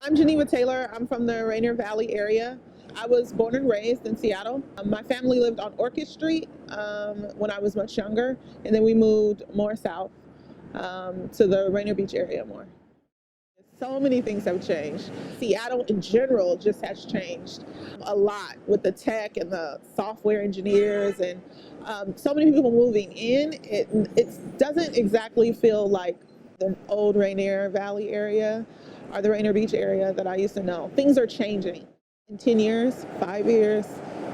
I'm Geneva Taylor. I'm from the Rainier Valley area. I was born and raised in Seattle. My family lived on Orchid Street when I was much younger, and then we moved more south to the Rainier Beach area more. So many things have changed. Seattle in general just has changed a lot with the tech and the software engineers and so many people moving in. It doesn't exactly feel like the old Rainier Valley area or the Rainier Beach area that I used to know. Things are changing. In 10 years, 5 years,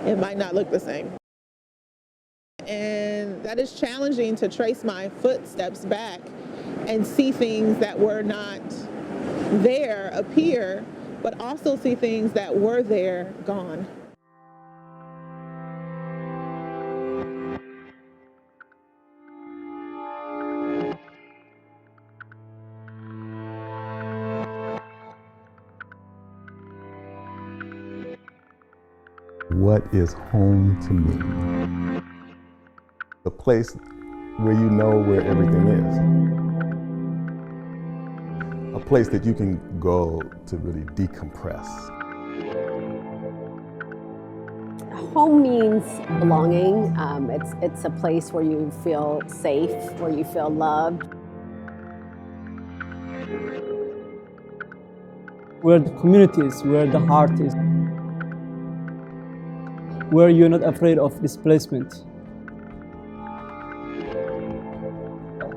it might not look the same. And that is challenging to trace my footsteps back and see things that were not there appear, but also see things that were there gone. What is home to me? A place where you know where everything is. A place that you can go to really decompress. Home means belonging. It's a place where you feel safe, where you feel loved. Where the community is, where the heart is. Where you're not afraid of displacement.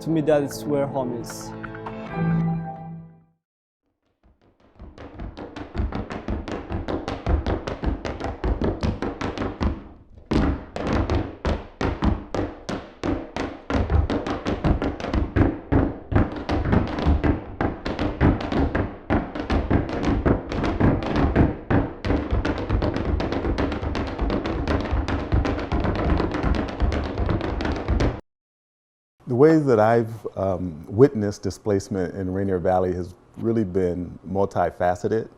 To me, that is where home is. The ways that I've witnessed displacement in Rainier Valley has really been multifaceted.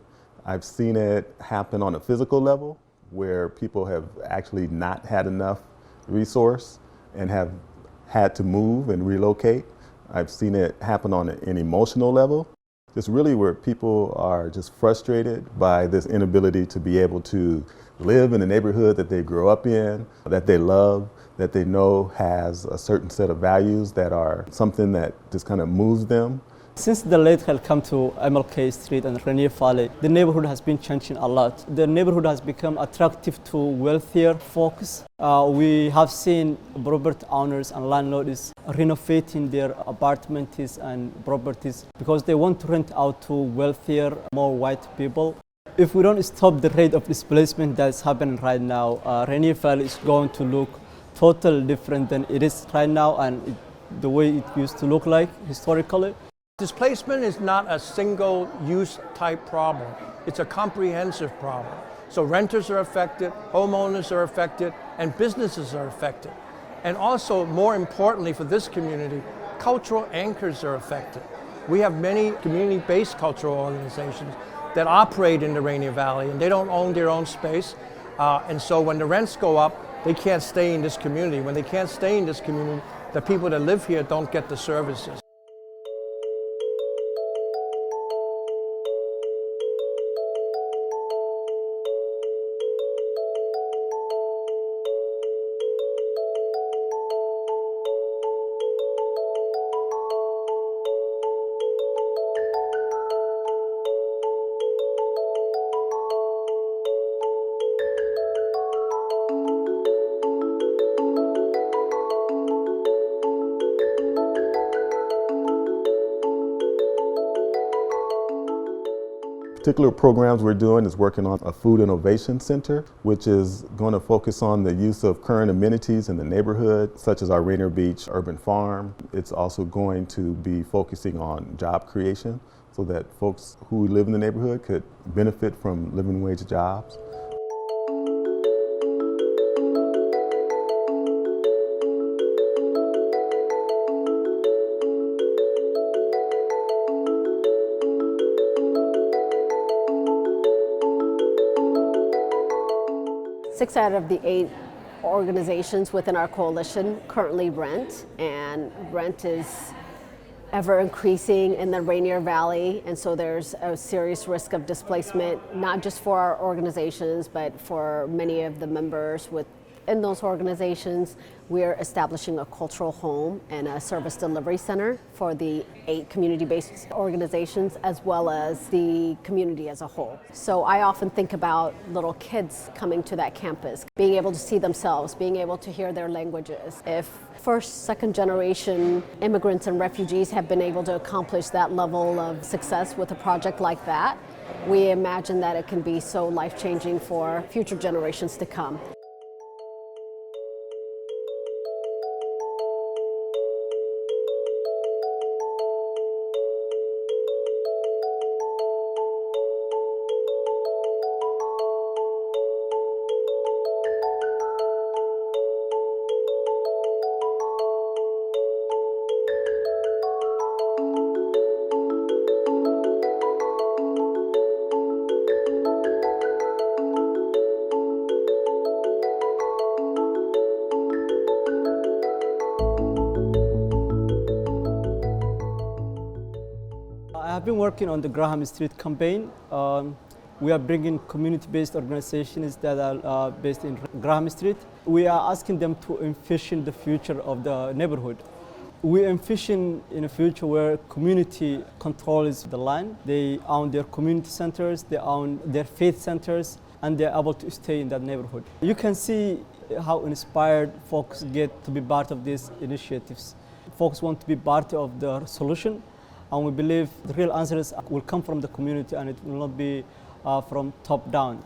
I've seen it happen on a physical level, where people have actually not had enough resource and have had to move and relocate. I've seen it happen on an emotional level, just really where people are just frustrated by this inability to be able to live in the neighborhood that they grew up in, that they love, that they know has a certain set of values that are something that just kind of moves them. Since the late had come to MLK Street and Rainier Valley, the neighborhood has been changing a lot. The neighborhood has become attractive to wealthier folks. We have seen property owners and landlords renovating their apartments and properties because they want to rent out to wealthier, more white people. If we don't stop the rate of displacement that's happening right now, Rainier Valley is going to look totally different than it is right now and the way it used to look like historically. Displacement is not a single use type problem. It's a comprehensive problem. So renters are affected, homeowners are affected, and businesses are affected. And also, more importantly for this community, cultural anchors are affected. We have many community-based cultural organizations that operate in the Rainier Valley, and they don't own their own space. And so when the rents go up, they can't stay in this community. When they can't stay in this community, the people that live here don't get the services. Particular programs we're doing is working on a food innovation center, which is going to focus on the use of current amenities in the neighborhood, such as our Rainier Beach urban farm. It's also going to be focusing on job creation so that folks who live in the neighborhood could benefit from living wage jobs. Six out of the 8 organizations within our coalition currently rent, and rent is ever increasing in the Rainier Valley, and so there's a serious risk of displacement, not just for our organizations, but for many of the members within those organizations. We're establishing a cultural home and a service delivery center for the 8 community-based organizations, as well as the community as a whole. So I often think about little kids coming to that campus, being able to see themselves, being able to hear their languages. If first, second generation immigrants and refugees have been able to accomplish that level of success with a project like that, we imagine that it can be so life-changing for future generations to come. I have been working on the Graham Street campaign. We are bringing community-based organizations that are based in Graham Street. We are asking them to envision the future of the neighborhood. We envision in a future where community controls the land. They own their community centers, they own their faith centers, and they're able to stay in that neighborhood. You can see how inspired folks get to be part of these initiatives. Folks want to be part of the solution, and we believe the real answers will come from the community and it will not be from top down.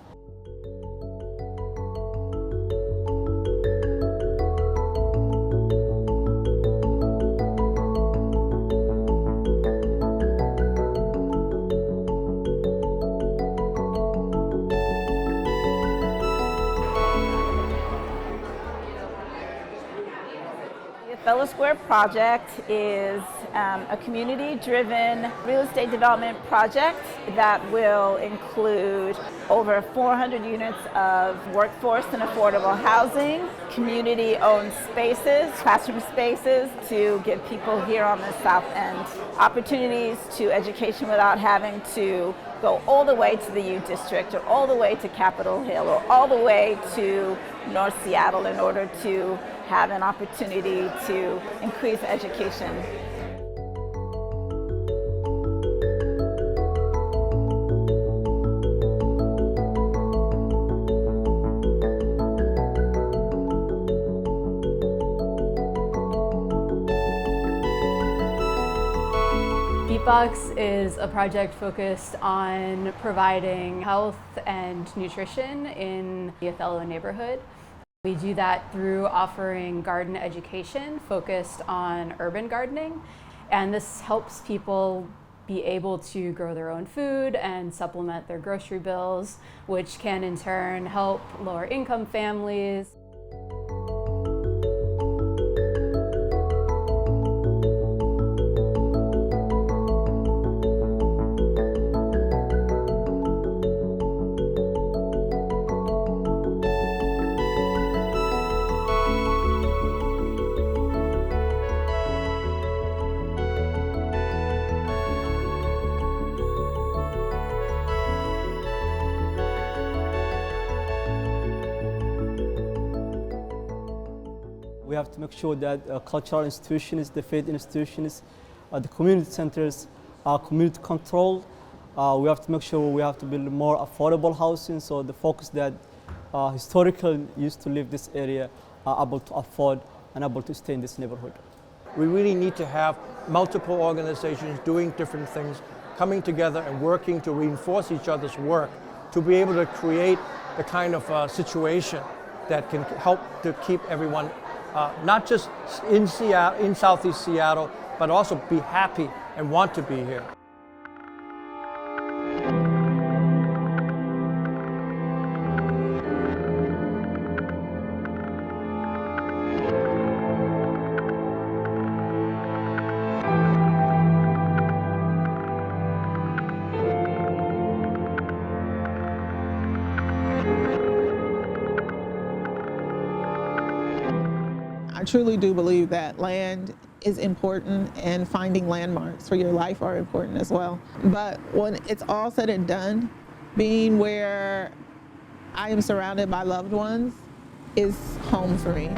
The Fellow Square project is a community-driven real estate development project that will include over 400 units of workforce and affordable housing, community-owned spaces, classroom spaces to give people here on the South End opportunities to education without having to go all the way to the U District or all the way to Capitol Hill or all the way to North Seattle in order to have an opportunity to increase education. Beatbox is a project focused on providing health and nutrition in the Othello neighborhood. We do that through offering garden education focused on urban gardening, and this helps people be able to grow their own food and supplement their grocery bills, which can in turn help lower income families. We have to make sure that cultural institutions, the faith institutions, the community centers are community controlled. We have to make sure we have to build more affordable housing, so the folks that historically used to live this area are able to afford and able to stay in this neighborhood. We really need to have multiple organizations doing different things, coming together and working to reinforce each other's work, to be able to create the kind of situation that can help to keep everyone not just in Seattle, in Southeast Seattle, but also be happy and want to be here. I truly do believe that land is important, and finding landmarks for your life are important as well. But when it's all said and done, being where I am surrounded by loved ones is home for me.